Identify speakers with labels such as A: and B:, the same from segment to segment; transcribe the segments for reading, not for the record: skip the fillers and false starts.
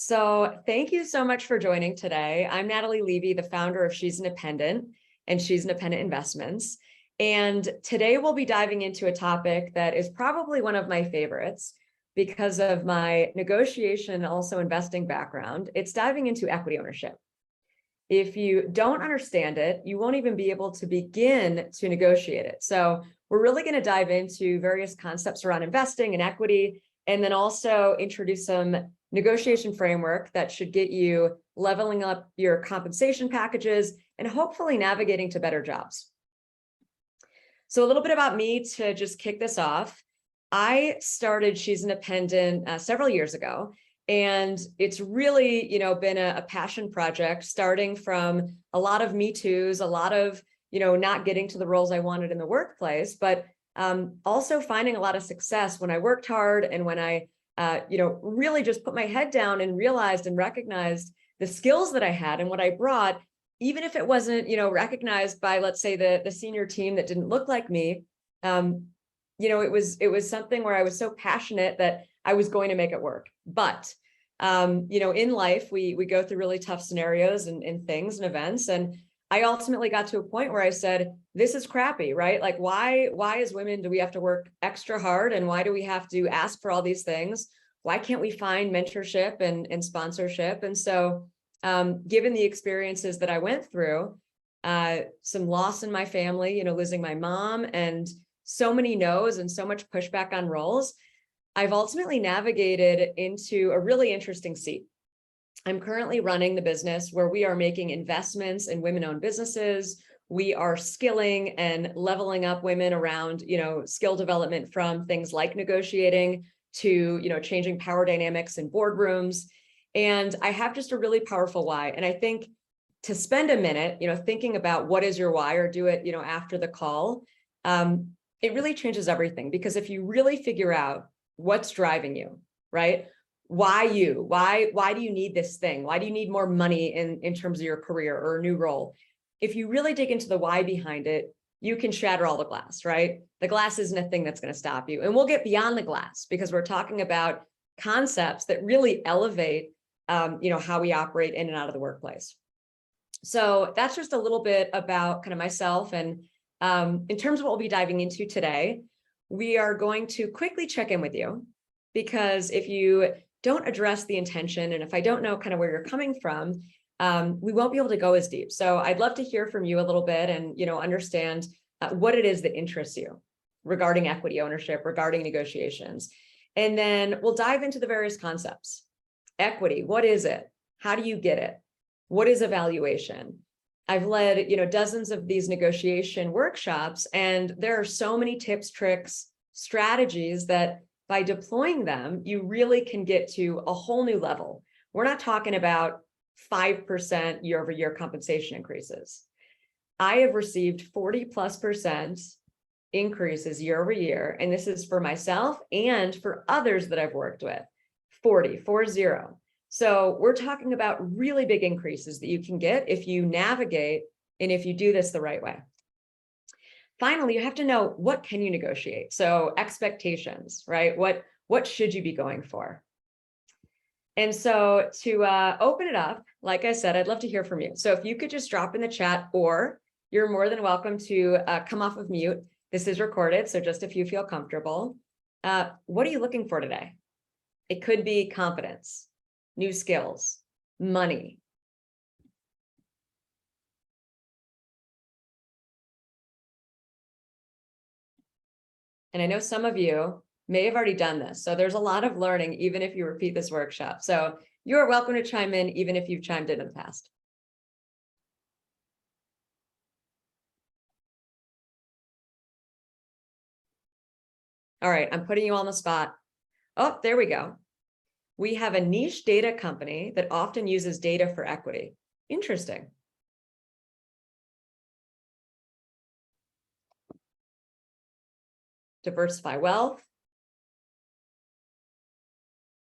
A: So thank you so much for joining today. I'm Natalie Levy, the founder of She's Independent and She's Independent Investments. And today we'll be diving into a topic that is probably one of my favorites because of my negotiation and also investing background. It's diving into equity ownership. If you don't understand it, you won't even be able to begin to negotiate it. So we're really going to dive into various concepts around investing and equity, and then also introduce some negotiation framework that should get you leveling up your compensation packages and hopefully navigating to better jobs. So a little bit about me to just kick this off. I started She's Independent several years ago, and it's really, been a passion project, starting from a lot of Me Too's, a lot of, not getting to the roles I wanted in the workplace, but also finding a lot of success when I worked hard and when I really just put my head down and realized and recognized the skills that I had and what I brought, even if it wasn't, recognized by, let's say, the senior team that didn't look like me. It was something where I was so passionate that I was going to make it work. But, in life, we go through really tough scenarios and things and events. And I ultimately got to a point where I said, this is crappy, right? Like, why as women do we have to work extra hard? And why do we have to ask for all these things? Why can't we find mentorship and sponsorship? And so given the experiences that I went through, some loss in my family, losing my mom and so many no's and so much pushback on roles, I've ultimately navigated into a really interesting seat. I'm currently running the business where we are making investments in women-owned businesses. We are skilling and leveling up women around, skill development, from things like negotiating to, changing power dynamics in boardrooms. And I have just a really powerful why. And I think to spend a minute, thinking about what is your why, or do it, after the call, it really changes everything. Because if you really figure out what's driving you, right? Why you? Why do you need this thing? Why do you need more money in terms of your career or a new role? If you really dig into the why behind it, you can shatter all the glass, right? The glass isn't a thing that's going to stop you. And we'll get beyond the glass because we're talking about concepts that really elevate, how we operate in and out of the workplace. So that's just a little bit about kind of myself. And in terms of what we'll be diving into today, we are going to quickly check in with you, because if you don't address the intention, and if I don't know kind of where you're coming from, we won't be able to go as deep. So I'd love to hear from you a little bit and, understand what it is that interests you regarding equity ownership, regarding negotiations. And then we'll dive into the various concepts. Equity, what is it? How do you get it? What is a valuation? I've led, dozens of these negotiation workshops, and there are so many tips, tricks, strategies that by deploying them, you really can get to a whole new level. We're not talking about 5% year-over-year compensation increases. I have received 40+% increases year over year, and this is for myself and for others that I've worked with. 40. So we're talking about really big increases that you can get if you navigate and if you do this the right way. Finally, you have to know, what can you negotiate? So expectations, right? What should you be going for? And so to open it up, like I said, I'd love to hear from you. So if you could just drop in the chat, or you're more than welcome to come off of mute. This is recorded, so just if you feel comfortable. What are you looking for today? It could be confidence, new skills, money. And I know some of you may have already done this. So there's a lot of learning, even if you repeat this workshop. So you are welcome to chime in, even if you've chimed in the past. All right, I'm putting you on the spot. Oh, there we go. We have a niche data company that often uses data for equity. Interesting. Diversify wealth.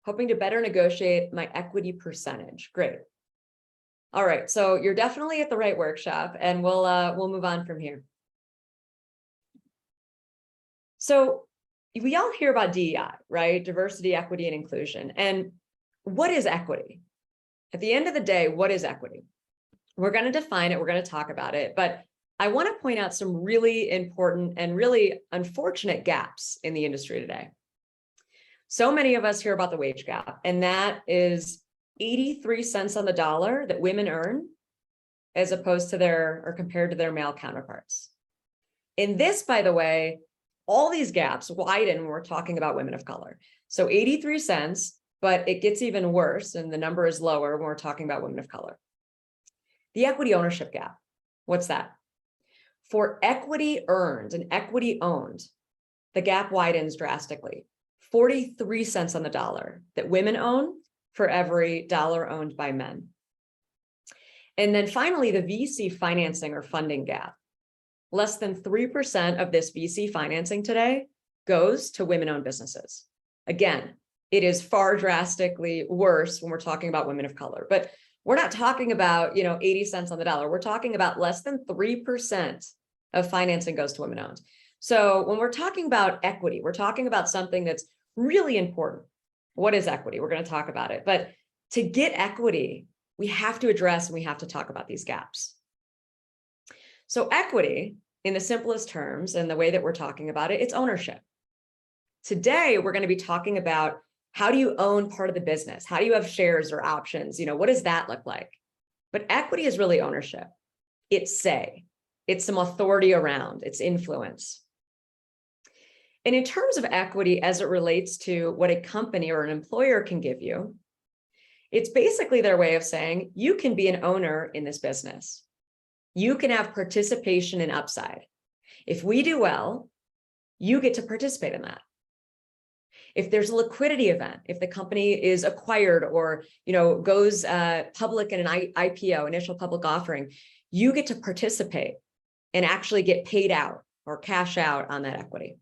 A: Hoping to better negotiate my equity percentage. Great. All right, so you're definitely at the right workshop, and we'll move on from here. So we all hear about DEI, right? Diversity, equity, and inclusion. And what is equity? At the end of the day, what is equity? We're going to define it. We're going to talk about it, but I want to point out some really important and really unfortunate gaps in the industry today. So many of us hear about the wage gap, and that is 83 cents on the dollar that women earn as opposed to or compared to their male counterparts. In this, by the way, all these gaps widen when we're talking about women of color. So 83 cents, but it gets even worse, and the number is lower when we're talking about women of color. The equity ownership gap. What's that? For equity earned and equity owned, the gap widens drastically. 43 cents on the dollar that women own for every dollar owned by men. And then finally, the VC financing or funding gap. Less than 3% of this VC financing today goes to women-owned businesses. Again, it is far drastically worse when we're talking about women of color, but we're not talking about, 80 cents on the dollar. We're talking about less than 3% of financing goes to women-owned. So when we're talking about equity, we're talking about something that's really important. What is equity? We're going to talk about it. But to get equity, we have to address and we have to talk about these gaps. So equity, in the simplest terms and the way that we're talking about it, it's ownership. Today, we're going to be talking about how do you own part of the business? How do you have shares or options? What does that look like? But equity is really ownership. It's say. It's some authority around. It's influence. And in terms of equity as it relates to what a company or an employer can give you, it's basically their way of saying, you can be an owner in this business. You can have participation and upside. If we do well, you get to participate in that. If there's a liquidity event, if the company is acquired or goes public in an IPO, initial public offering, you get to participate and actually get paid out or cash out on that equity.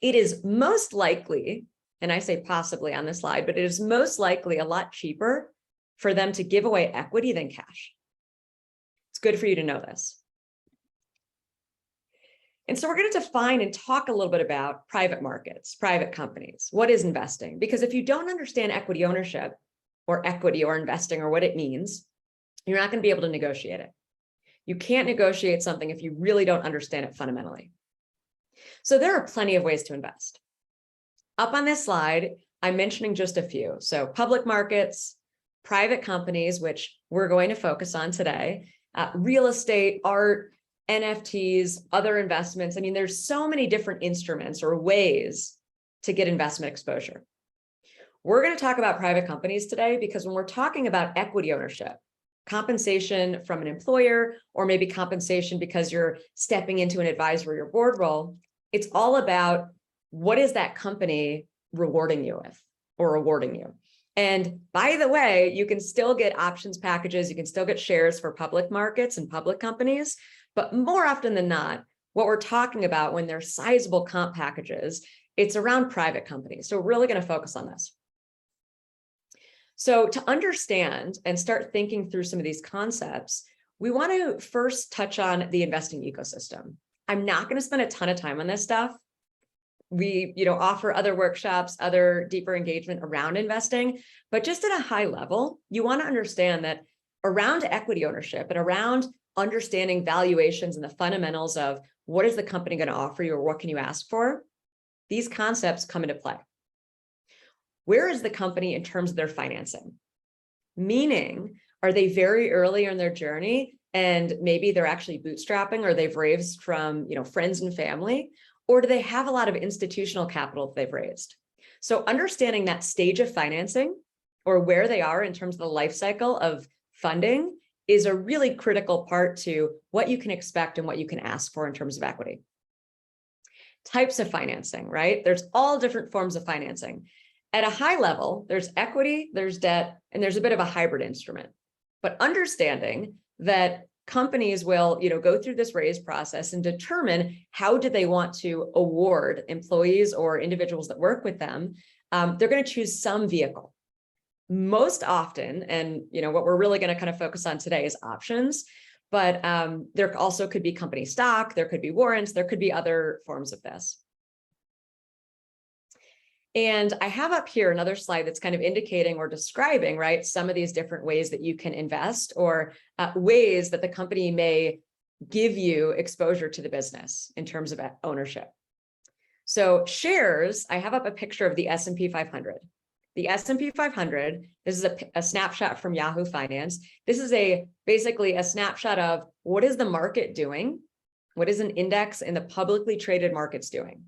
A: It is most likely, and I say possibly on this slide, but it is most likely a lot cheaper for them to give away equity than cash. It's good for you to know this. And so we're going to define and talk a little bit about private markets, private companies. What is investing? Because if you don't understand equity ownership or equity or investing or what it means, you're not going to be able to negotiate it. You can't negotiate something if you really don't understand it fundamentally. So there are plenty of ways to invest. Up on this slide, I'm mentioning just a few. So public markets, private companies, which we're going to focus on today, real estate, art, NFTs, other investments. There's so many different instruments or ways to get investment exposure. We're going to talk about private companies today because when we're talking about equity ownership, compensation from an employer, or maybe compensation because you're stepping into an advisory or board role, it's all about what is that company rewarding you with or awarding you. And by the way, you can still get options packages, you can still get shares for public markets and public companies, but more often than not, what we're talking about when there's sizable comp packages, it's around private companies. So we're really going to focus on this. So to understand and start thinking through some of these concepts, we want to first touch on the investing ecosystem. I'm not going to spend a ton of time on this stuff. We, offer other workshops, other deeper engagement around investing, but just at a high level, you want to understand that around equity ownership and around understanding valuations and the fundamentals of what is the company going to offer you or what can you ask for, these concepts come into play. Where is the company in terms of their financing? Meaning, are they very early in their journey and maybe they're actually bootstrapping or they've raised from, friends and family, or do they have a lot of institutional capital that they've raised? So understanding that stage of financing or where they are in terms of the life cycle of funding is a really critical part to what you can expect and what you can ask for in terms of equity. Types of financing, right? There's all different forms of financing. At a high level, there's equity, there's debt, and there's a bit of a hybrid instrument. But understanding that companies will, go through this raise process and determine how do they want to award employees or individuals that work with them, they're going to choose some vehicle. Most often, and what we're really going to kind of focus on today is options, but there also could be company stock, there could be warrants, there could be other forms of this. And I have up here another slide that's kind of indicating or describing, right, some of these different ways that you can invest, or ways that the company may give you exposure to the business in terms of ownership. So shares, I have up a picture of the S&P 500. The S&P 500, this is a snapshot from Yahoo Finance. This is basically a snapshot of what is the market doing? What is an index in the publicly traded markets doing?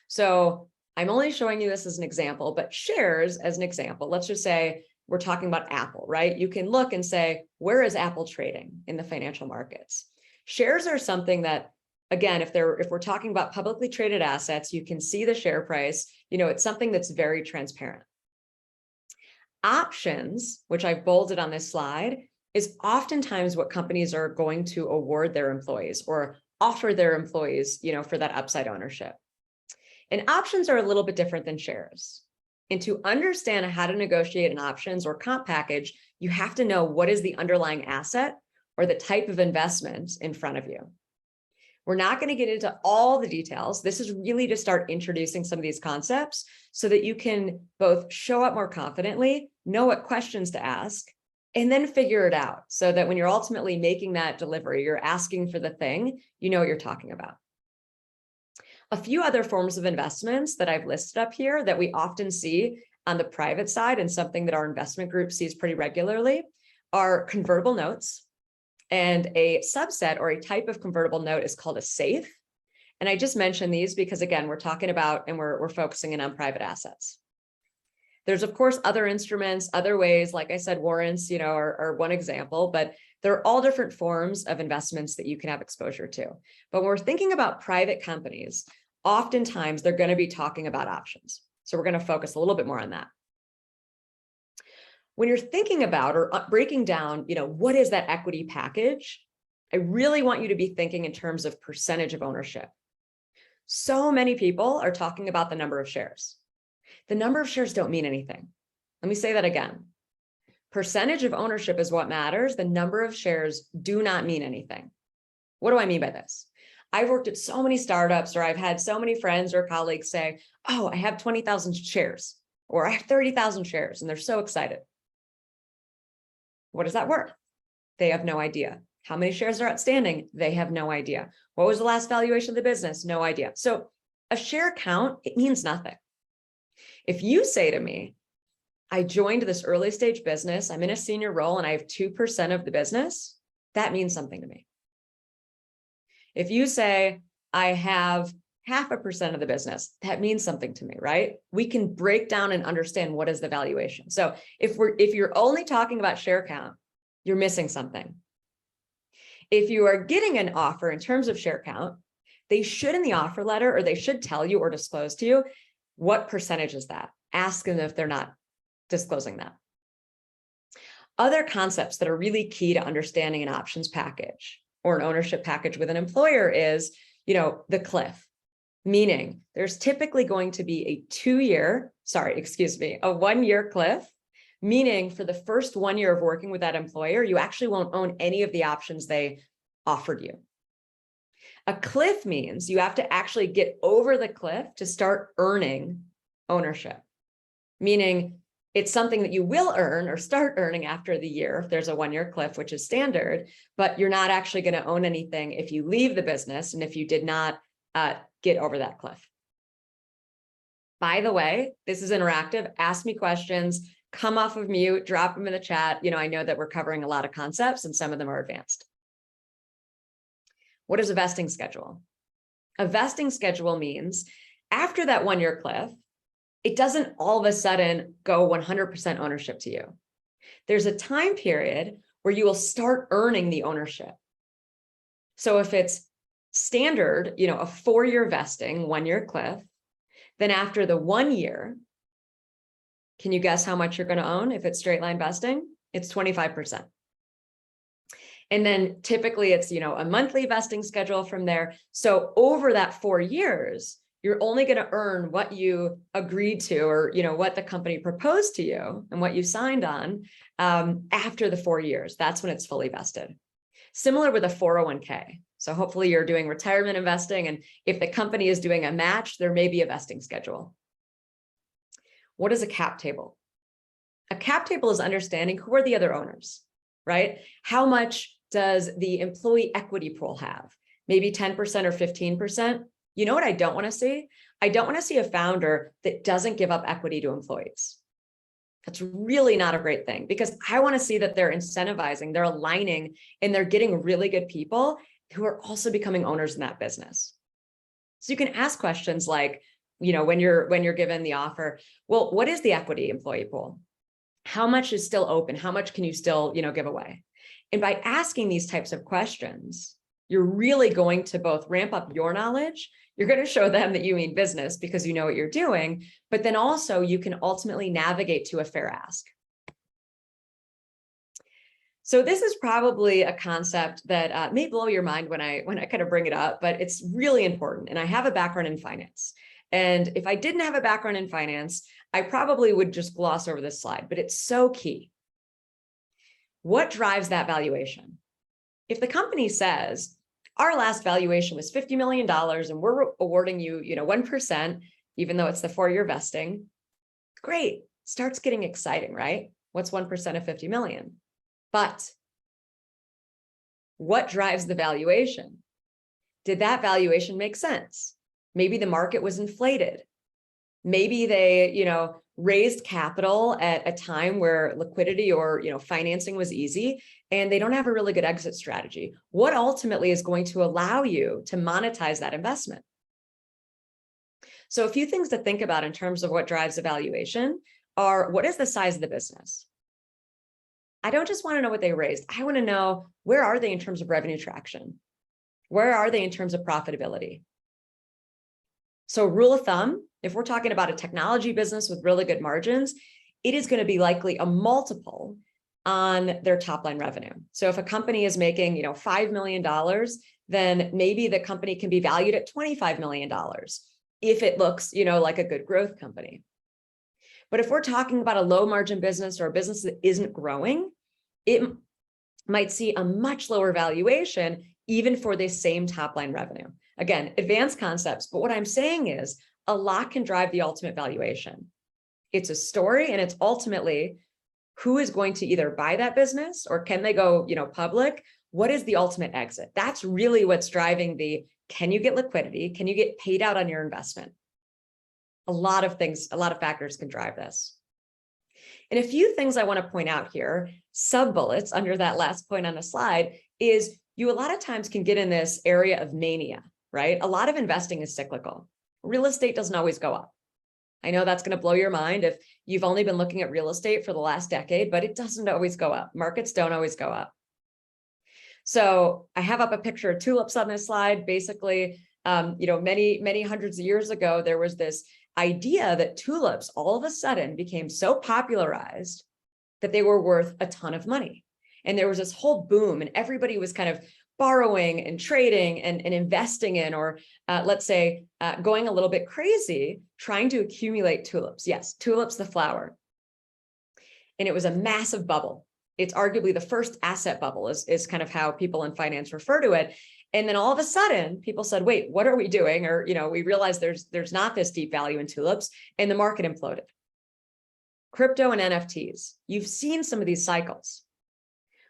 A: So I'm only showing you this as an example, but shares as an example, let's just say we're talking about Apple, right? You can look and say, where is Apple trading in the financial markets? Shares are something that, again, if we're talking about publicly traded assets, you can see the share price, it's something that's very transparent. Options, which I've bolded on this slide, is oftentimes what companies are going to award their employees or offer their employees, for that upside ownership. And options are a little bit different than shares. And to understand how to negotiate an options or comp package, you have to know what is the underlying asset or the type of investment in front of you. We're not going to get into all the details. This is really to start introducing some of these concepts so that you can both show up more confidently, know what questions to ask, and then figure it out so that when you're ultimately making that delivery, you're asking for the thing, you know what you're talking about. A few other forms of investments that I've listed up here that we often see on the private side, and something that our investment group sees pretty regularly, are convertible notes. And a subset or a type of convertible note is called a SAFE. And I just mentioned these because, again, we're talking about and we're focusing in on private assets. There's, of course, other instruments, other ways, like I said, warrants, are one example, but there are all different forms of investments that you can have exposure to. But when we're thinking about private companies, oftentimes they're going to be talking about options. So we're going to focus a little bit more on that. When you're thinking about or breaking down, what is that equity package? I really want you to be thinking in terms of percentage of ownership. So many people are talking about the number of shares. The number of shares don't mean anything. Let me say that again. Percentage of ownership is what matters. The number of shares do not mean anything. What do I mean by this? I've worked at so many startups, or I've had so many friends or colleagues say, oh, I have 20,000 shares, or I have 30,000 shares, and they're so excited. What is that worth? They have no idea. How many shares are outstanding? They have no idea. What was the last valuation of the business? No idea. So a share count, it means nothing. If you say to me, I joined this early stage business, I'm in a senior role and I have 2% of the business, that means something to me. If you say I have 0.5% of the business, that means something to me, right? We can break down and understand what is the valuation. So if you're only talking about share count, you're missing something. If you are getting an offer in terms of share count, they should in the offer letter, or they should tell you or disclose to you, what percentage is that? Ask them if they're not disclosing that. Other concepts that are really key to understanding an options package or an ownership package with an employer is, the cliff. Meaning there's typically going to be a 1 year cliff, meaning for the first 1 year of working with that employer, you actually won't own any of the options they offered you. A cliff means you have to actually get over the cliff to start earning ownership, meaning it's something that you will earn or start earning after the year if there's a 1 year cliff, which is standard, but you're not actually going to own anything if you leave the business and if you did not get over that cliff. By the way, this is interactive. Ask me questions, come off of mute, drop them in the chat. I know that we're covering a lot of concepts and some of them are advanced. What is a vesting schedule? A vesting schedule means after that 1 year cliff, it doesn't all of a sudden go 100% ownership to you. There's a time period where you will start earning the ownership. So if it's standard, a 4 year vesting, 1 year cliff, then after the 1 year, can you guess how much you're going to own? If it's straight line vesting, it's 25%. And then typically it's, a monthly vesting schedule from there. So over that 4 years, you're only going to earn what you agreed to, or, what the company proposed to you and what you signed on after the 4 years. That's when it's fully vested. Similar with a 401k. So hopefully you're doing retirement investing. And if the company is doing a match, there may be a vesting schedule. What is a cap table? A cap table is understanding who are the other owners, right? How much does the employee equity pool have? Maybe 10% or 15%. You know what I don't want to see? I don't want to see a founder that doesn't give up equity to employees. That's really not a great thing, because I want to see that they're incentivizing, they're aligning, and they're getting really good people who are also becoming owners in that business. So you can ask questions like, when you're given the offer, well, what is the equity employee pool? How much is still open? How much can you still, give away? And by asking these types of questions, you're really going to both ramp up your knowledge. You're going to show them that you mean business because you know what you're doing, but then also you can ultimately navigate to a fair ask. So this is probably a concept that may blow your mind when I kind of bring it up, but it's really important. And I have a background in finance. And if I didn't have a background in finance, I probably would just gloss over this slide, but it's so key. What drives that valuation? If the company says, our last valuation was $50 million and we're awarding you, 1%, even though it's the 4-year vesting, great, starts getting exciting, right? What's 1% of 50 million? But what drives the valuation? Did that valuation make sense? Maybe the market was inflated. Maybe they, raised capital at a time where liquidity or, financing was easy, and they don't have a really good exit strategy. What ultimately is going to allow you to monetize that investment? So a few things to think about in terms of what drives a valuation are, what is the size of the business? I don't just want to know what they raised. I want to know, where are they in terms of revenue traction? Where are they in terms of profitability? So rule of thumb, if we're talking about a technology business with really good margins, it is going to be likely a multiple on their top line revenue. So if a company is making, $5 million, then maybe the company can be valued at $25 million if it looks, like a good growth company. But if we're talking about a low margin business or a business that isn't growing, it might see a much lower valuation even for the same top line revenue. Again, advanced concepts, but what I'm saying is a lot can drive the ultimate valuation. It's a story, and it's ultimately who is going to either buy that business or can they go, public? What is the ultimate exit? That's really what's driving the, can you get liquidity? Can you get paid out on your investment? A lot of things, a lot of factors can drive this. And a few things I want to point out here, sub bullets under that last point on the slide, is you a lot of times can get in this area of mania, right? A lot of investing is cyclical. Real estate doesn't always go up. I know that's going to blow your mind if you've only been looking at real estate for the last decade, but it doesn't always go up. Markets don't always go up. So I have up a picture of tulips on this slide. Basically, many hundreds of years ago, there was this idea that tulips all of a sudden became so popularized that they were worth a ton of money. And there was this whole boom, and everybody was kind of borrowing and trading and investing in, or let's say going a little bit crazy, trying to accumulate tulips. Yes, tulips, the flower. And it was a massive bubble. It's arguably the first asset bubble is kind of how people in finance refer to it. And then all of a sudden, people said, wait, what are we doing? Or, we realized there's not this deep value in tulips, and the market imploded. Crypto and NFTs. You've seen some of these cycles.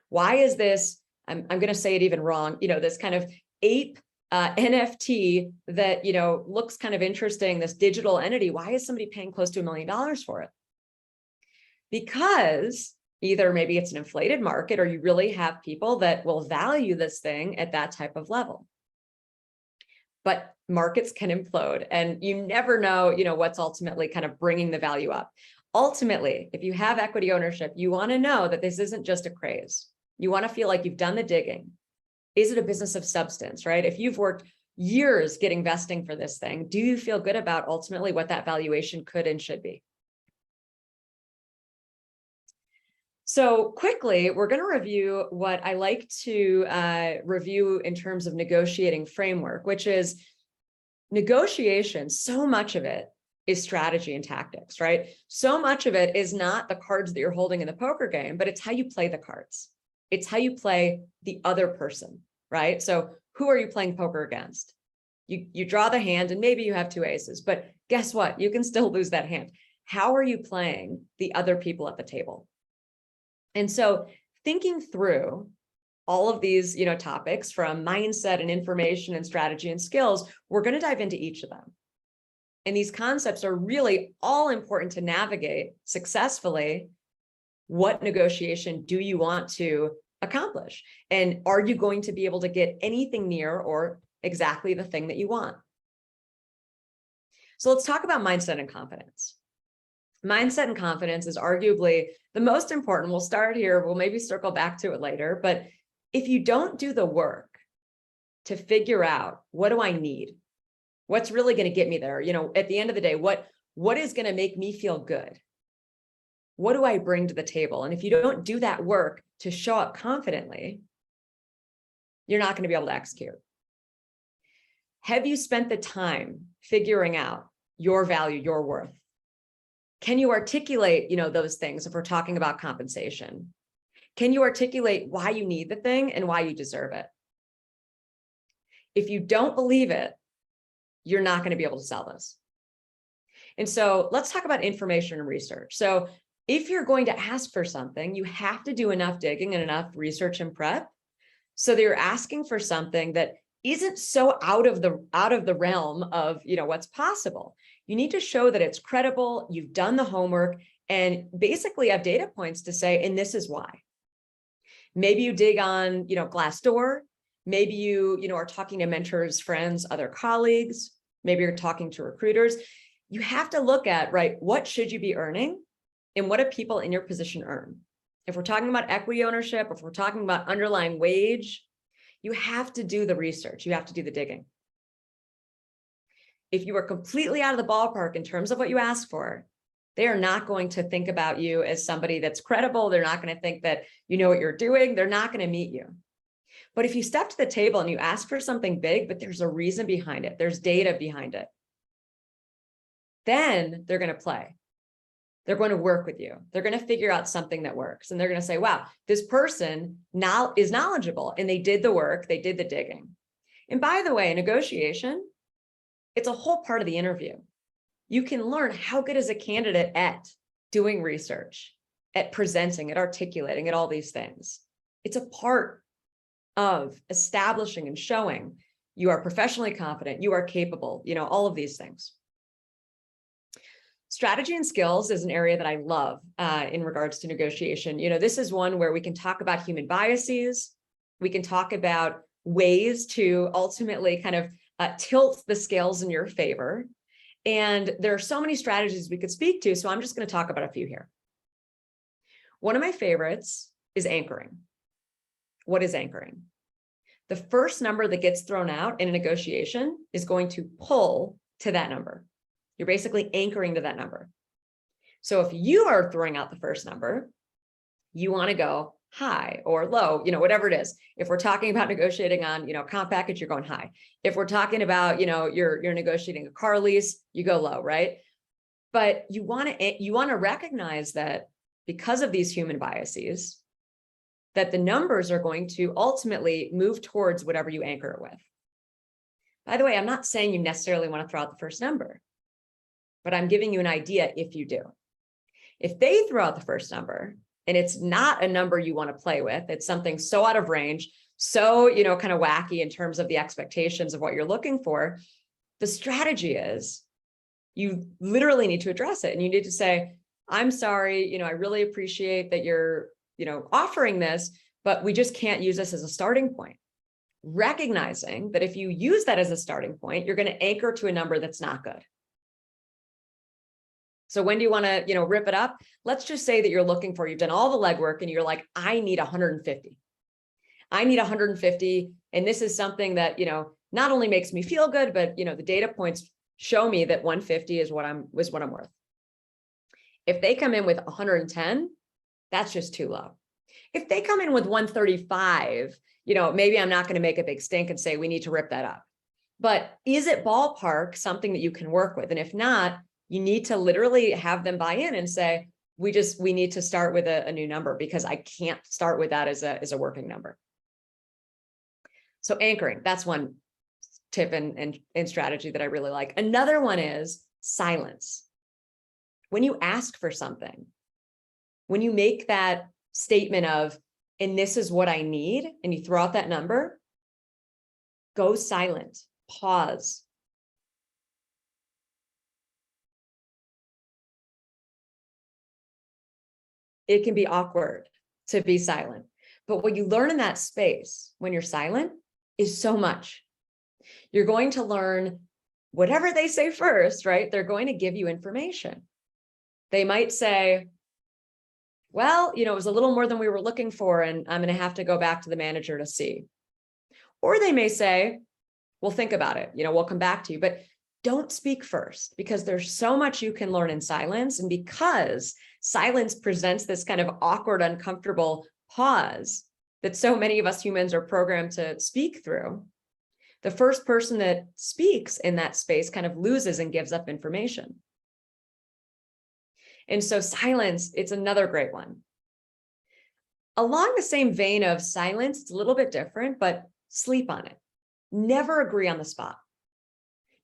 A: Why is this? I'm going to say it even wrong. This kind of ape NFT that, looks kind of interesting, this digital entity. Why is somebody paying close to $1 million for it? Because either maybe it's an inflated market, or you really have people that will value this thing at that type of level. But markets can implode, and you never know, what's ultimately kind of bringing the value up. Ultimately, if you have equity ownership, you want to know that this isn't just a craze. You want to feel like you've done the digging. Is it a business of substance, right? If you've worked years getting vesting for this thing, do you feel good about ultimately what that valuation could and should be? So quickly, we're going to review what I like to review in terms of negotiating framework, which is negotiation. So much of it is strategy and tactics, right? So much of it is not the cards that you're holding in the poker game, but it's how you play the cards. It's how you play the other person, right? So who are you playing poker against? You draw the hand and maybe you have 2 aces, but guess what? You can still lose that hand. how are you playing the other people at the table? And so thinking through all of these, topics from mindset and information and strategy and skills, we're going to dive into each of them. And these concepts are really all important to navigate successfully. What negotiation do you want to accomplish? And are you going to be able to get anything near or exactly the thing that you want? So let's talk about mindset and confidence. Mindset and confidence is arguably the most important. We'll start here. We'll maybe circle back to it later. But if you don't do the work to figure out, what do I need? What's really going to get me there? At the end of the day, what is going to make me feel good? What do I bring to the table? And if you don't do that work to show up confidently, you're not going to be able to execute. Have you spent the time figuring out your value, your worth? Can you articulate, those things if we're talking about compensation? Can you articulate why you need the thing and why you deserve it? If you don't believe it, you're not going to be able to sell this. And so let's talk about information and research. So if you're going to ask for something, you have to do enough digging and enough research and prep so that you're asking for something that isn't so out of the realm of, what's possible. You need to show that it's credible, you've done the homework, and basically have data points to say, and this is why. Maybe you dig on, Glassdoor. Maybe you, are talking to mentors, friends, other colleagues. Maybe you're talking to recruiters. You have to look at, right, what should you be earning and what do people in your position earn? If we're talking about equity ownership, if we're talking about underlying wage, you have to do the research. You have to do the digging. If you are completely out of the ballpark in terms of what you ask for, they are not going to think about you as somebody that's credible. They're not going to think that you know what you're doing. They're not going to meet you. But if you step to the table and you ask for something big, but there's a reason behind it, there's data behind it, then they're going to play. They're going to work with you. They're going to figure out something that works. And they're going to say, wow, this person now is knowledgeable and they did the work, they did the digging. And by the way, negotiation, it's a whole part of the interview. You can learn how good is a candidate at doing research, at presenting, at articulating, at all these things. It's a part of establishing and showing you are professionally competent, you are capable, all of these things. Strategy and skills is an area that I love in regards to negotiation. This is one where we can talk about human biases. We can talk about ways to ultimately kind of tilt the scales in your favor. And there are so many strategies we could speak to, so I'm just going to talk about a few here. One of my favorites is anchoring. What is anchoring? The first number that gets thrown out in a negotiation is going to pull to that number. You're basically anchoring to that number. So if you are throwing out the first number, you want to go high or low, whatever it is. If we're talking about negotiating on, comp package, you're going high. If we're talking about, you're negotiating a car lease, you go low, right? But you want to recognize that because of these human biases, that the numbers are going to ultimately move towards whatever you anchor it with. By the way, I'm not saying you necessarily want to throw out the first number, but I'm giving you an idea if you do. If they throw out the first number and it's not a number you want to play with, it's something so out of range, so, kind of wacky in terms of the expectations of what you're looking for, the strategy is you literally need to address it. And you need to say, I'm sorry, I really appreciate that you're, offering this, but we just can't use this as a starting point. Recognizing that if you use that as a starting point, you're going to anchor to a number that's not good. So when do you want to, rip it up? Let's just say that you've done all the legwork and you're like, I need 150. I need 150. And this is something that, not only makes me feel good, but, the data points show me that 150 is what I'm worth. If they come in with 110, that's just too low. If they come in with 135, maybe I'm not going to make a big stink and say, we need to rip that up. But is it ballpark something that you can work with? And if not, you need to literally have them buy in and say, we need to start with a new number because I can't start with that as a working number. So anchoring, that's one tip and strategy that I really like. Another one is silence. When you ask for something, when you make that statement of, and this is what I need, and you throw out that number, go silent, pause. It can be awkward to be silent. But what you learn in that space when you're silent is so much. You're going to learn whatever they say first, right? They're going to give you information. They might say, well, it was a little more than we were looking for, and I'm going to have to go back to the manager to see. Or they may say, we'll think about it. We'll come back to you. But don't speak first, because there's so much you can learn in silence. And because silence presents this kind of awkward, uncomfortable pause that so many of us humans are programmed to speak through, the first person that speaks in that space kind of loses and gives up information. And so silence, it's another great one. Along the same vein of silence, it's a little bit different, but sleep on it. Never agree on the spot.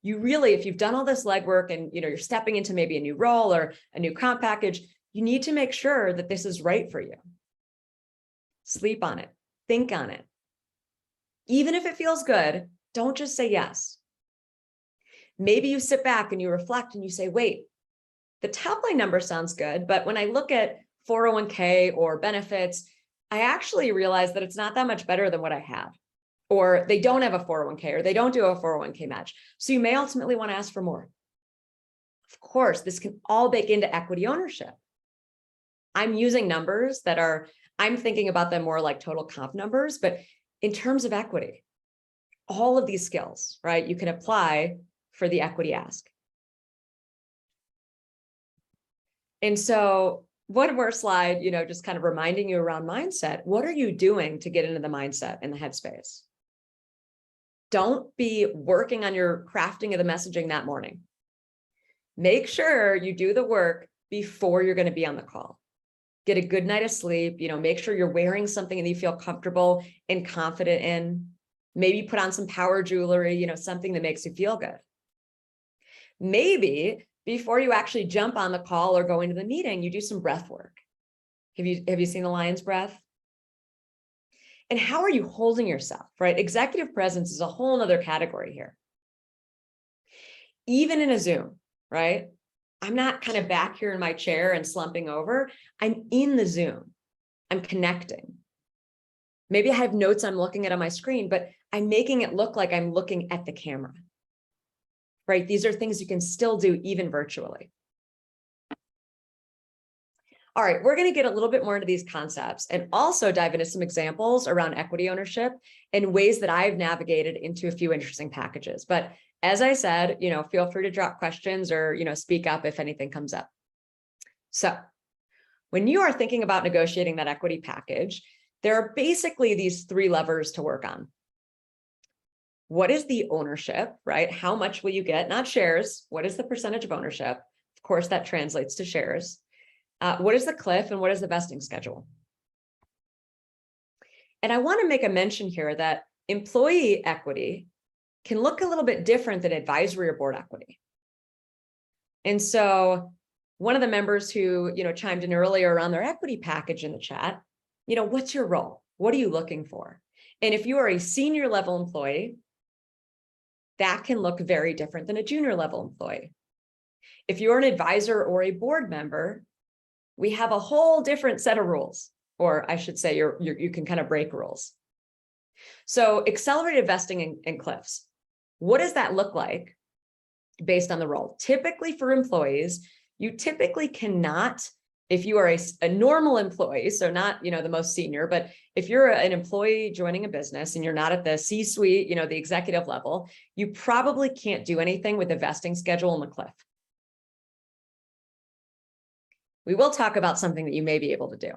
A: You really, if you've done all this legwork and you're stepping into maybe a new role or a new comp package, you need to make sure that this is right for you. Sleep on it, think on it. Even if it feels good, don't just say yes. Maybe you sit back and you reflect and you say, wait, the top line number sounds good, but when I look at 401k or benefits, I actually realize that it's not that much better than what I have. Or they don't have a 401k, or they don't do a 401k match. So you may ultimately want to ask for more. Of course, this can all bake into equity ownership. I'm using numbers I'm thinking about them more like total comp numbers, but in terms of equity, all of these skills, right, you can apply for the equity ask. And so one more slide, just kind of reminding you around mindset. What are you doing to get into the mindset and the headspace? Don't be working on your crafting of the messaging that morning. Make sure you do the work before you're going to be on the call. Get a good night of sleep, make sure you're wearing something that you feel comfortable and confident in. Maybe put on some power jewelry, something that makes you feel good. Maybe before you actually jump on the call or go into the meeting, you do some breath work. Have you seen the lion's breath? And how are you holding yourself, right? Executive presence is a whole nother category here. Even in a Zoom, right? I'm not kind of back here in my chair and slumping over. I'm in the Zoom. I'm connecting. Maybe I have notes I'm looking at on my screen, but I'm making it look like I'm looking at the camera, right? These are things you can still do even virtually. All right, we're going to get a little bit more into these concepts and also dive into some examples around equity ownership and ways that I've navigated into a few interesting packages. But as I said, feel free to drop questions or, speak up if anything comes up. So when you are thinking about negotiating that equity package, there are basically these three levers to work on. What is the ownership, right? How much will you get? Not shares. What is the percentage of ownership? Of course, that translates to shares. What is the cliff and what is the vesting schedule? And I want to make a mention here that employee equity can look a little bit different than advisory or board equity. And so one of the members who, chimed in earlier around their equity package in the chat, what's your role? What are you looking for? And if you are a senior level employee, that can look very different than a junior level employee. If you're an advisor or a board member, we have a whole different set of rules, or I should say you can kind of break rules. So accelerated vesting and cliffs, what does that look like based on the role? Typically for employees, you typically cannot, if you are a normal employee, so not, the most senior, but if you're an employee joining a business and you're not at the C-suite, the executive level, you probably can't do anything with the vesting schedule and the cliff. We will talk about something that you may be able to do.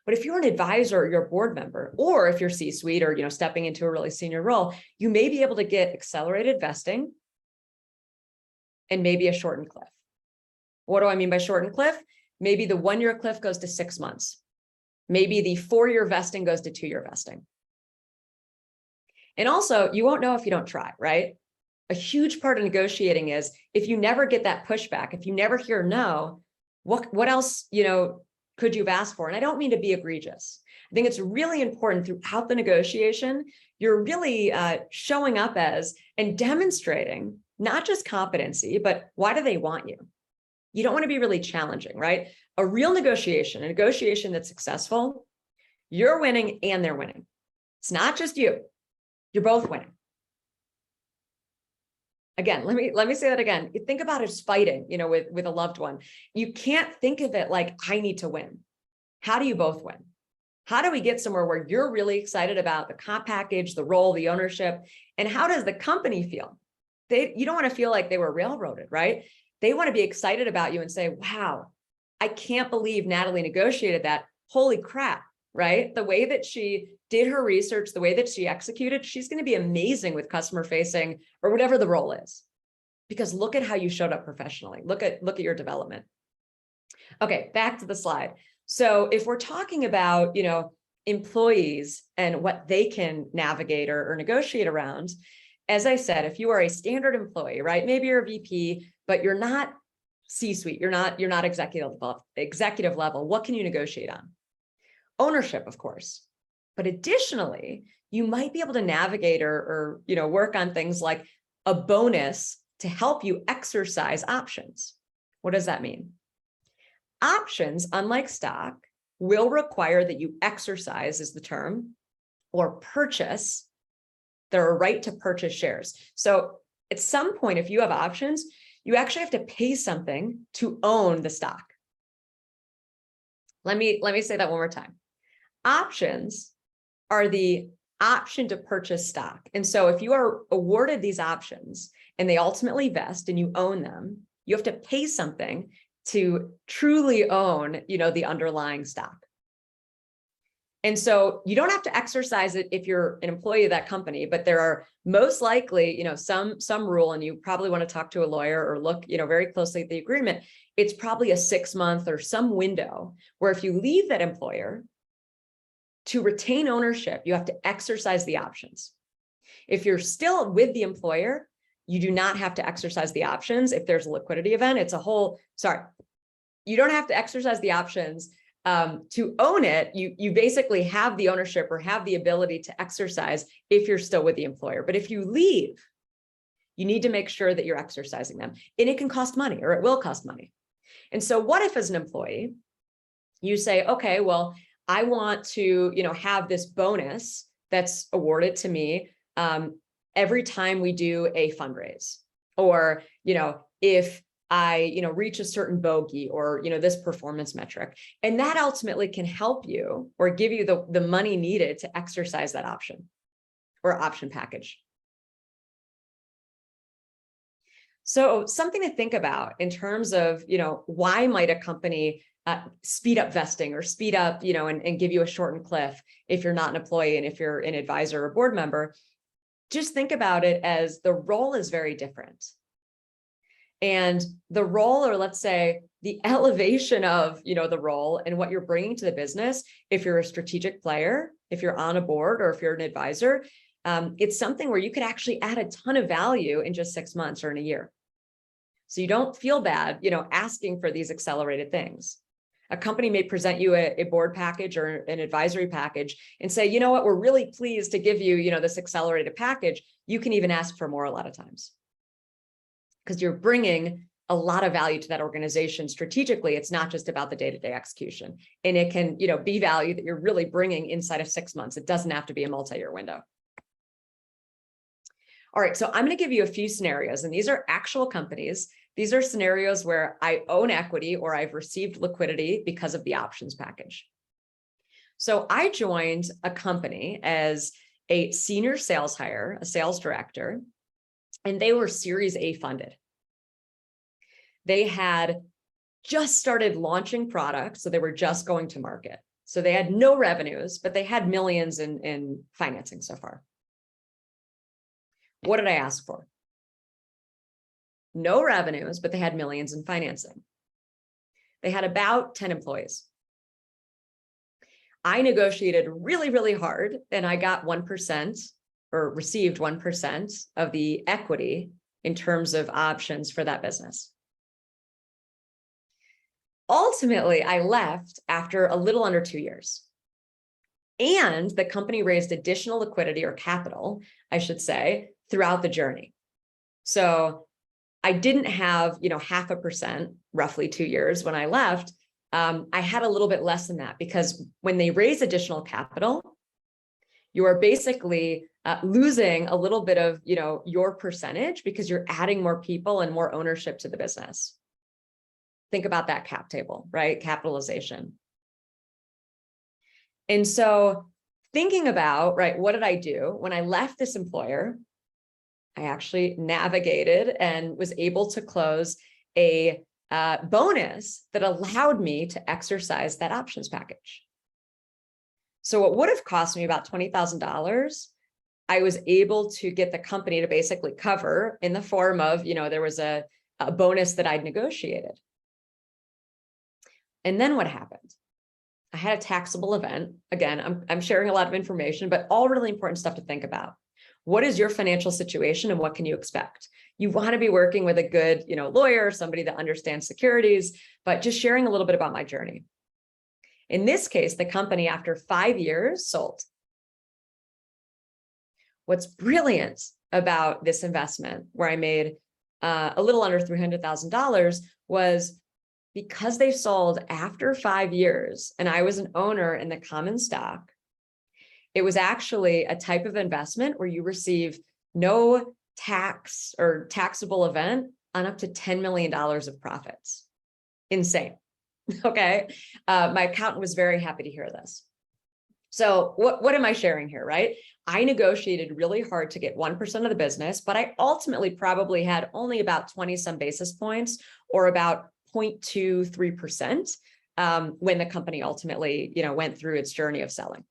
A: But if you're an advisor or you're a board member, or if you're C-suite or, stepping into a really senior role, you may be able to get accelerated vesting and maybe a shortened cliff. What do I mean by shortened cliff? Maybe the 1-year cliff goes to 6 months. Maybe the 4-year vesting goes to 2-year vesting. And also, you won't know if you don't try, right? a huge part of negotiating is if you never get that pushback, if you never hear no, what else, could you have asked for? And I don't mean to be egregious. I think it's really important throughout the negotiation, you're really showing up as and demonstrating not just competency, but why do they want you? You don't want to be really challenging, right? A real negotiation, a negotiation that's successful, you're winning and they're winning. It's not just you. You're both winning. Again, let me say that again. You think about it as fighting, with a loved one. You can't think of it like I need to win. How do you both win? How do we get somewhere where you're really excited about the comp package, the role, the ownership, and how does the company feel? You don't want to feel like they were railroaded, right? They want to be excited about you and say, wow, I can't believe Natalie negotiated that. Holy crap, right? The way that she did her research, the way that she executed, she's going to be amazing with customer facing or whatever the role is. Because look at how you showed up professionally. Look at your development. Okay, back to the slide. So if we're talking about, employees and what they can navigate or negotiate around, as I said, if you are a standard employee, right? Maybe you're a VP, but you're not C-suite, you're not executive level. What can you negotiate on? Ownership, of course. But additionally, you might be able to navigate or work on things like a bonus to help you exercise options. What does that mean? Options, unlike stock, will require that you exercise, is the term, or purchase. They're a right to purchase shares. So at some point, if you have options, you actually have to pay something to own the stock. Let me say that one more time. Options are the option to purchase stock. And so if you are awarded these options and they ultimately vest and you own them, you have to pay something to truly own, the underlying stock. And so you don't have to exercise it if you're an employee of that company, but there are most likely, some rule, and you probably want to talk to a lawyer or look, very closely at the agreement. It's probably a 6-month or some window where if you leave that employer, to retain ownership, you have to exercise the options. If you're still with the employer, you do not have to exercise the options. If there's a liquidity event, you don't have to exercise the options to own it. You basically have the ownership or have the ability to exercise if you're still with the employer. But if you leave, you need to make sure that you're exercising them. And it can cost money, or it will cost money. And so what if as an employee, you say, okay, well, I want to, have this bonus that's awarded to me every time we do a fundraise, or, if I, reach a certain bogey or, this performance metric, and that ultimately can help you or give you the money needed to exercise that option or option package. So something to think about in terms of, why might a company speed up vesting or speed up, and give you a shortened cliff if you're not an employee and if you're an advisor or board member. Just think about it as the role is very different. And the role, or let's say the elevation of, the role and what you're bringing to the business, if you're a strategic player, if you're on a board, or if you're an advisor, it's something where you could actually add a ton of value in just 6 months or in a year. So you don't feel bad, asking for these accelerated things. A company may present you a board package or an advisory package and say, you know what, we're really pleased to give you, this accelerated package. You can even ask for more a lot of times because you're bringing a lot of value to that organization strategically. It's not just about the day-to-day execution, and it can, be value that you're really bringing inside of 6 months. It doesn't have to be a multi-year window. All right, so I'm going to give you a few scenarios, and these are actual companies. These are scenarios where I own equity or I've received liquidity because of the options package. So I joined a company as a senior sales hire, a sales director, and they were Series A funded. They had just started launching products, so they were just going to market. So they had no revenues, but they had millions in financing so far. What did I ask for? No revenues, but they had millions in financing. They had about 10 employees. I negotiated really, really hard, and I got 1% or received 1% of the equity in terms of options for that business. Ultimately, I left after a little under 2 years. And the company raised additional liquidity or capital, I should say, throughout the journey. So I didn't have, 0.5%, roughly 2 years when I left. I had a little bit less than that, because when they raise additional capital, you are basically losing a little bit of, your percentage, because you're adding more people and more ownership to the business. Think about that cap table, right? Capitalization. And so thinking about, right, what did I do when I left this employer? I actually navigated and was able to close a bonus that allowed me to exercise that options package. So what would have cost me about $20,000, I was able to get the company to basically cover in the form of, there was a bonus that I'd negotiated. And then what happened? I had a taxable event. Again, I'm sharing a lot of information, but all really important stuff to think about. What is your financial situation and what can you expect? You want to be working with a good, lawyer, somebody that understands securities, but just sharing a little bit about my journey. In this case, the company, after 5 years, sold. What's brilliant about this investment, where I made a little under $300,000, was because they sold after 5 years and I was an owner in the common stock, it was actually a type of investment where you receive no tax or taxable event on up to $10 million of profits. Insane. Okay. My accountant was very happy to hear this. So what am I sharing here, right? I negotiated really hard to get 1% of the business, but I ultimately probably had only about 20 some basis points, or about 0.23%, when the company ultimately, went through its journey of selling.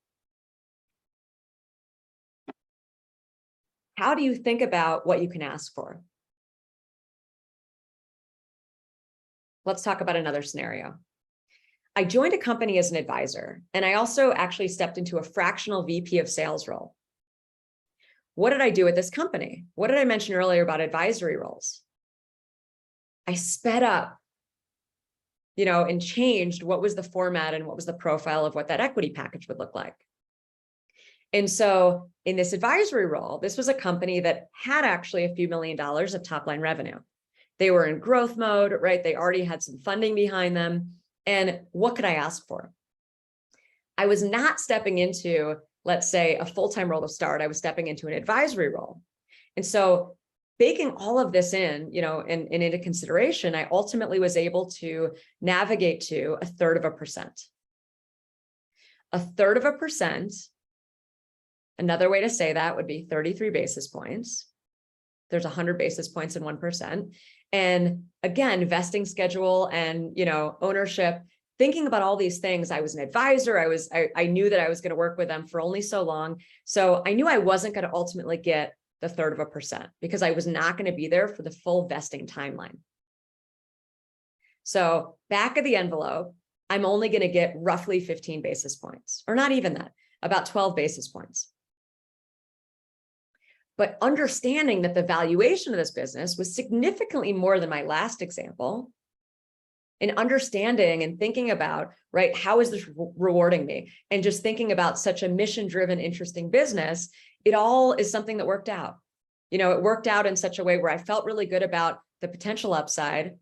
A: How do you think about what you can ask for? Let's talk about another scenario. I joined a company as an advisor, and I also actually stepped into a fractional VP of sales role. What did I do at this company? What did I mention earlier about advisory roles? I sped up, and changed what was the format and what was the profile of what that equity package would look like. And so in this advisory role, this was a company that had actually a few $1 million of top line revenue. They were in growth mode, right? They already had some funding behind them. And what could I ask for? I was not stepping into, let's say, a full-time role to start. I was stepping into an advisory role. And so baking all of this in, and into consideration, I ultimately was able to navigate to 1/3%. 1/3%. Another way to say that would be 33 basis points. There's 100 basis points in 1%. And again, vesting schedule and, ownership, thinking about all these things. I was an advisor. I knew that I was going to work with them for only so long. So I knew I wasn't going to ultimately get the 1/3%, because I was not going to be there for the full vesting timeline. So back of the envelope, I'm only going to get roughly 15 basis points, or not even that, about 12 basis points. But understanding that the valuation of this business was significantly more than my last example, and understanding and thinking about, right, how is this rewarding me? And just thinking about such a mission-driven, interesting business, it all is something that worked out. It worked out in such a way where I felt really good about the potential upside.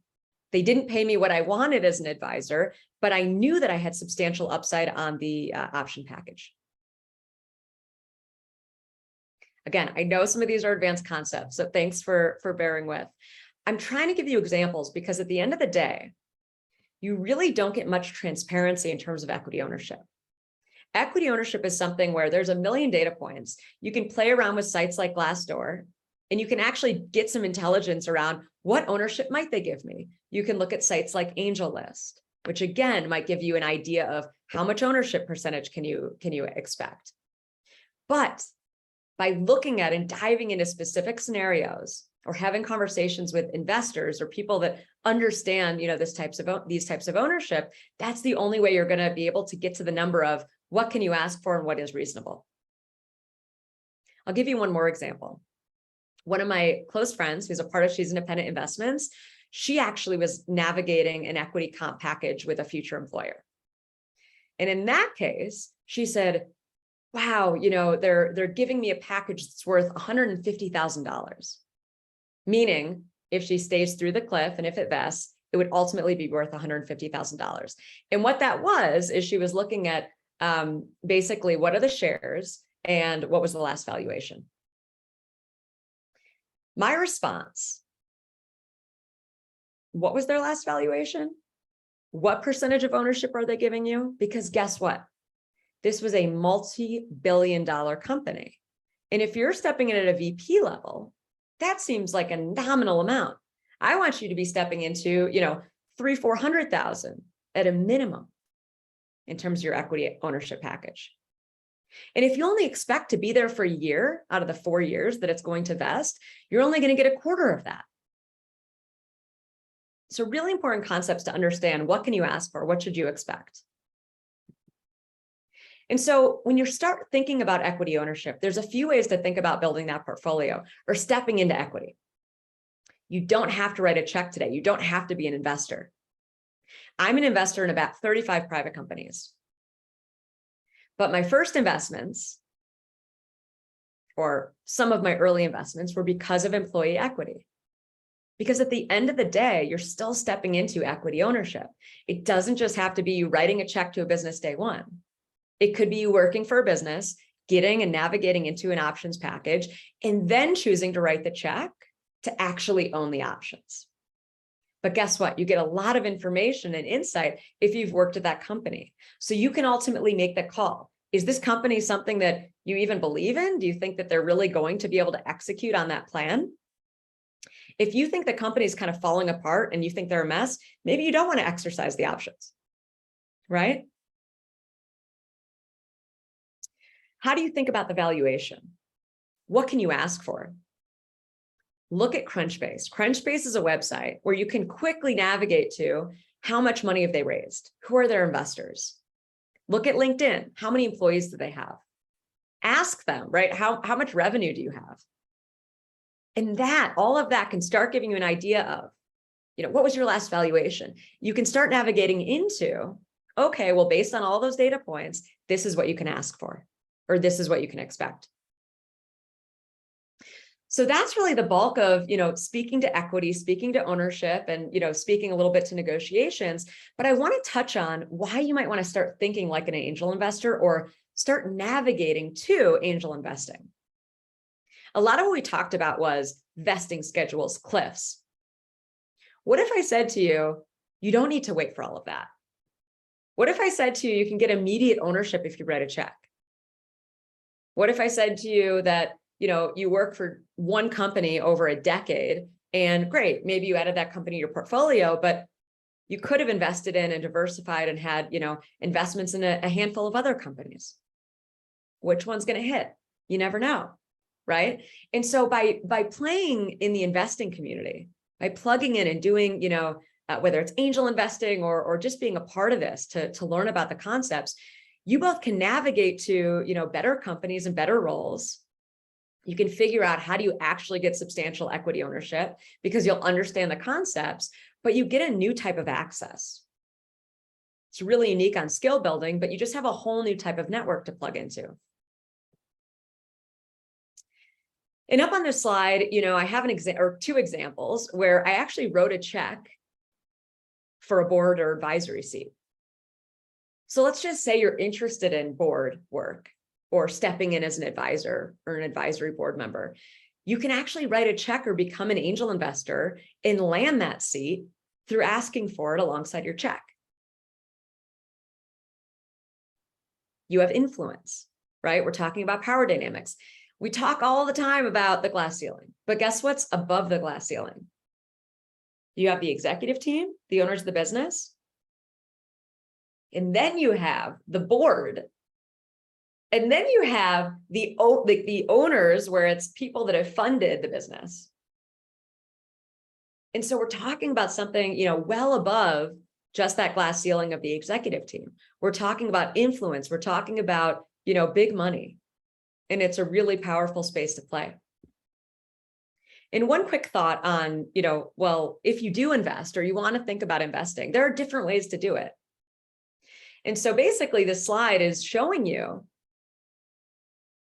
A: They didn't pay me what I wanted as an advisor, but I knew that I had substantial upside on the option package. Again, I know some of these are advanced concepts, so thanks for bearing with. I'm trying to give you examples because at the end of the day, you really don't get much transparency in terms of equity ownership. Equity ownership is something where there's a million data points. You can play around with sites like Glassdoor, and you can actually get some intelligence around what ownership might they give me. You can look at sites like AngelList, which again might give you an idea of how much ownership percentage can you expect. But by looking at and diving into specific scenarios, or having conversations with investors or people that understand, these types of ownership, that's the only way you're going to be able to get to the number of what can you ask for and what is reasonable. I'll give you one more example. One of my close friends, who's a part of She's Independent Investments, she actually was navigating an equity comp package with a future employer. And in that case, she said, wow, they're giving me a package that's worth $150,000. Meaning, if she stays through the cliff and if it vests, it would ultimately be worth $150,000. And what that was, is she was looking at basically what are the shares and what was the last valuation. My response, what was their last valuation? What percentage of ownership are they giving you? Because guess what? This was a multi-billion-dollar company. And if you're stepping in at a VP level, that seems like a nominal amount. I want you to be stepping into, $300,000-$400,000 at a minimum in terms of your equity ownership package. And if you only expect to be there for a year out of the 4 years that it's going to vest, you're only going to get a quarter of that. So really important concepts to understand. What can you ask for? What should you expect? And so when you start thinking about equity ownership, there's a few ways to think about building that portfolio or stepping into equity. You don't have to write a check today. You don't have to be an investor. I'm an investor in about 35 private companies. But my first investments, or some of my early investments, were because of employee equity. Because at the end of the day, you're still stepping into equity ownership. It doesn't just have to be you writing a check to a business day one. It could be you working for a business, getting and navigating into an options package, and then choosing to write the check to actually own the options. But guess what? You get a lot of information and insight if you've worked at that company. So you can ultimately make the call. Is this company something that you even believe in? Do you think that they're really going to be able to execute on that plan? If you think the company is kind of falling apart and you think they're a mess, maybe you don't want to exercise the options, right? How do you think about the valuation? What can you ask for? Look at Crunchbase. Crunchbase is a website where you can quickly navigate to how much money have they raised? Who are their investors? Look at LinkedIn. How many employees do they have? Ask them, right? How much revenue do you have? And all of that can start giving you an idea of, what was your last valuation? You can start navigating into, okay, well, based on all those data points, this is what you can ask for, or this is what you can expect. So that's really the bulk of, speaking to equity, speaking to ownership, and, speaking a little bit to negotiations. But I want to touch on why you might want to start thinking like an angel investor or start navigating to angel investing. A lot of what we talked about was vesting schedules, cliffs. What if I said to you, you don't need to wait for all of that? What if I said to you, you can get immediate ownership if you write a check? What if I said to you that, you work for one company over a decade and great, maybe you added that company to your portfolio, but you could have invested in and diversified and had, investments in a handful of other companies. Which one's going to hit? You never know, right? And so by playing in the investing community, by plugging in and doing, whether it's angel investing or just being a part of this to learn about the concepts, you both can navigate to, better companies and better roles. You can figure out how do you actually get substantial equity ownership because you'll understand the concepts, but you get a new type of access. It's really unique on skill building, but you just have a whole new type of network to plug into. And up on this slide, I have two examples where I actually wrote a check for a board or advisory seat. So let's just say you're interested in board work or stepping in as an advisor or an advisory board member. You can actually write a check or become an angel investor and land that seat through asking for it alongside your check. You have influence, right? We're talking about power dynamics. We talk all the time about the glass ceiling, but guess what's above the glass ceiling? You have the executive team, the owners of the business, and then you have the board. And then you have the owners, where it's people that have funded the business. And so we're talking about something, well above just that glass ceiling of the executive team. We're talking about influence. We're talking about, big money. And it's a really powerful space to play. And one quick thought on, well, if you do invest or you want to think about investing, there are different ways to do it. And so basically this slide is showing you,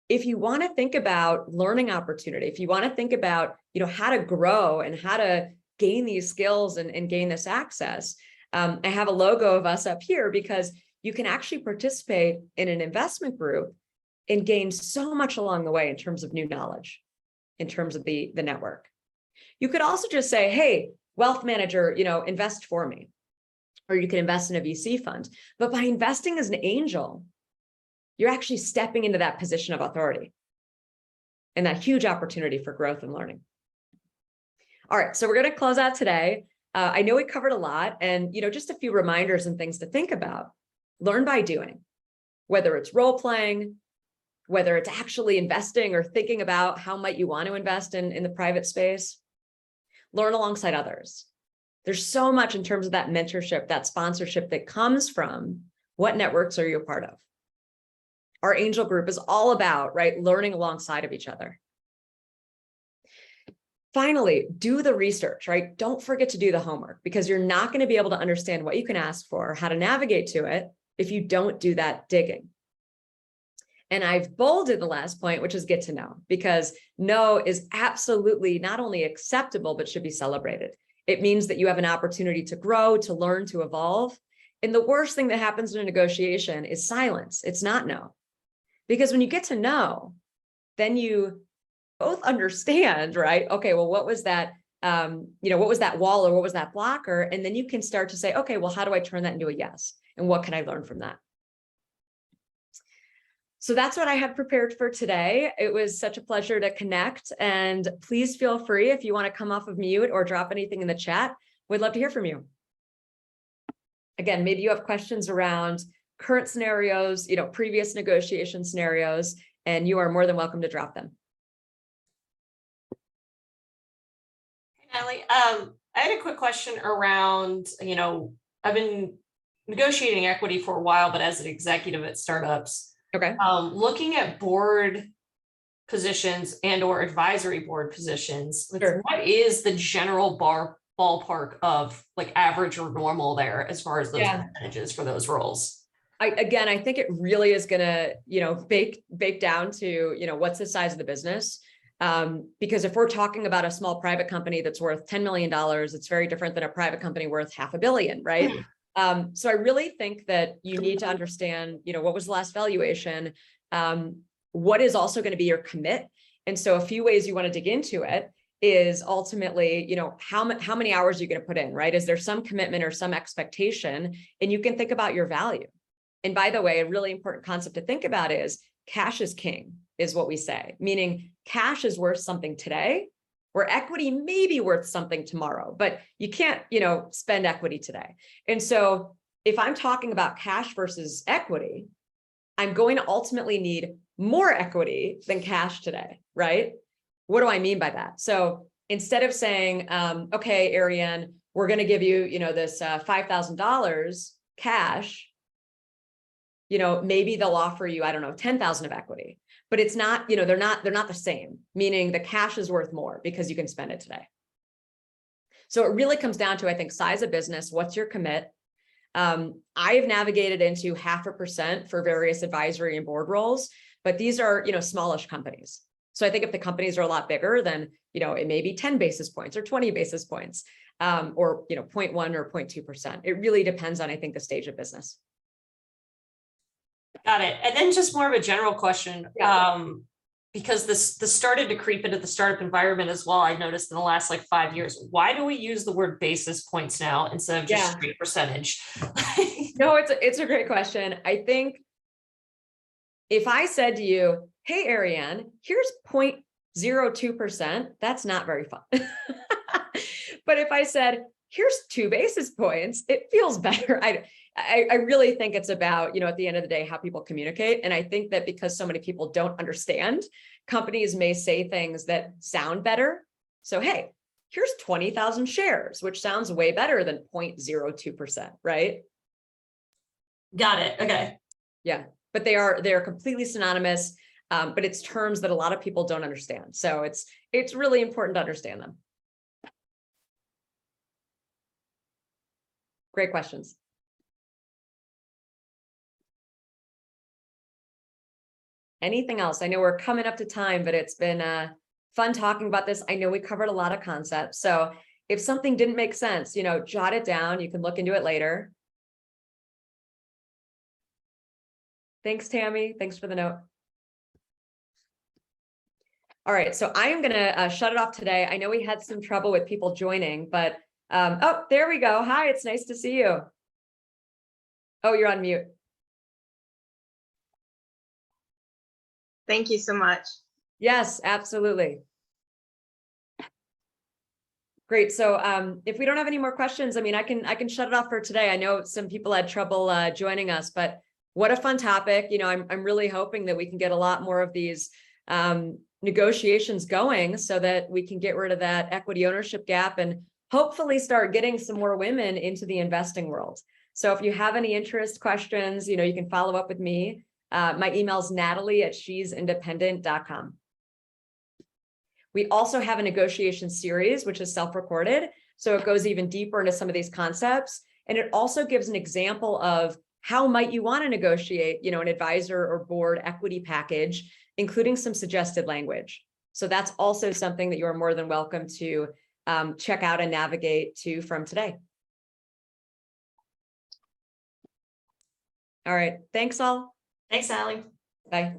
A: if you want to think about learning opportunity, if you want to think about, how to grow and how to gain these skills and gain this access, I have a logo of us up here because you can actually participate in an investment group and gain so much along the way in terms of new knowledge, in terms of the network. You could also just say, hey, wealth manager, invest for me, or you can invest in a VC fund. But by investing as an angel, you're actually stepping into that position of authority and that huge opportunity for growth and learning. All right, so we're going to close out today. I know we covered a lot, and just a few reminders and things to think about. Learn by doing, whether it's role playing, whether it's actually investing or thinking about how might you want to invest in the private space. Learn alongside others. There's so much in terms of that mentorship, that sponsorship that comes from what networks are you a part of. Our angel group is all about, learning alongside of each other. Finally, do the research, Don't forget to do the homework, because you're not going to be able to understand what you can ask for or how to navigate to it if you don't do that digging. And I've bolded the last point, which is get to know, because know is absolutely not only acceptable, but should be celebrated. It means that you have an opportunity to grow, to learn, to evolve. And the worst thing that happens in a negotiation is silence. It's not know. Because when you get to know, then you both understand, okay, well, what was that, what was that wall or what was that blocker? And then you can start to say, okay, well, how do I turn that into a yes? And what can I learn from that? So that's what I have prepared for today. It was such a pleasure to connect, and please feel free if you want to come off of mute or drop anything in the chat. We'd love to hear from you. Again, maybe you have questions around current scenarios, previous negotiation scenarios, and you are more than welcome to drop them.
B: Hey, Natalie, I had a quick question around, I've been negotiating equity for a while, but as an executive at startups.
A: Okay.
B: Looking at board positions and or advisory board positions,
A: Sure.
B: What is the general ballpark of average or normal there as far as those percentages for those roles?
A: I think it really is going to, bake down to, what's the size of the business? Because if we're talking about a small private company that's worth $10 million, it's very different than a private company worth $500 million, right? So I really think that you need to understand, what was the last valuation? What is also going to be your commit? And so a few ways you want to dig into it is ultimately, how many hours are you going to put in, right? Is there some commitment or some expectation? And you can think about your value. And by the way, a really important concept to think about is cash is king, is what we say, meaning cash is worth something today, where equity may be worth something tomorrow, but you can't, spend equity today. And so if I'm talking about cash versus equity, I'm going to ultimately need more equity than cash today, right? What do I mean by that? So instead of saying, okay, Ariane, we're going to give you, this $5,000 cash, maybe they'll offer you, 10,000 of equity, but it's not, they're not the same, meaning the cash is worth more because you can spend it today. So it really comes down to, I think, size of business. What's your commit? I've navigated into 0.5% for various advisory and board roles, but these are, smallish companies. So I think if the companies are a lot bigger, then, it may be 10 basis points or 20 basis points, or, 0.1 or 0.2%. It really depends on, I think, the stage of business.
B: Got it. And then just more of a general question, because this started to creep into the startup environment as well. I noticed in the last 5 years. Why do we use the word basis points now instead of just straight percentage?
A: No, it's a great question. I think if I said to you, hey, Ariane, here's 0.02%, that's not very fun. But if I said, here's 2 basis points, it feels better. I really think it's about, at the end of the day, how people communicate. And I think that because so many people don't understand, companies may say things that sound better. So, hey, here's 20,000 shares, which sounds way better than 0.02%, right?
B: Got it. Okay.
A: Yeah, but they are completely synonymous. But it's terms that a lot of people don't understand. So it's really important to understand them. Great questions. Anything else? I know we're coming up to time, but it's been fun talking about this. I know we covered a lot of concepts. So if something didn't make sense, jot it down. You can look into it later. Thanks, Tammy. Thanks for the note. All right, so I am going to shut it off today. I know we had some trouble with people joining, but oh, there we go. Hi, it's nice to see you. Oh, you're on mute.
C: Thank you so much.
A: Yes, absolutely. Great. So if we don't have any more questions, I mean, I can shut it off for today. I know some people had trouble joining us, but what a fun topic. I'm really hoping that we can get a lot more of these negotiations going so that we can get rid of that equity ownership gap and hopefully start getting some more women into the investing world. So if you have any interest, questions, you can follow up with me. My email is natalie@shesindependent.com. We also have a negotiation series, which is self-recorded. So it goes even deeper into some of these concepts. And it also gives an example of how might you want to negotiate, an advisor or board equity package, including some suggested language. So that's also something that you're more than welcome to check out and navigate to from today. All right. Thanks all.
B: Thanks, Allie.
A: Bye.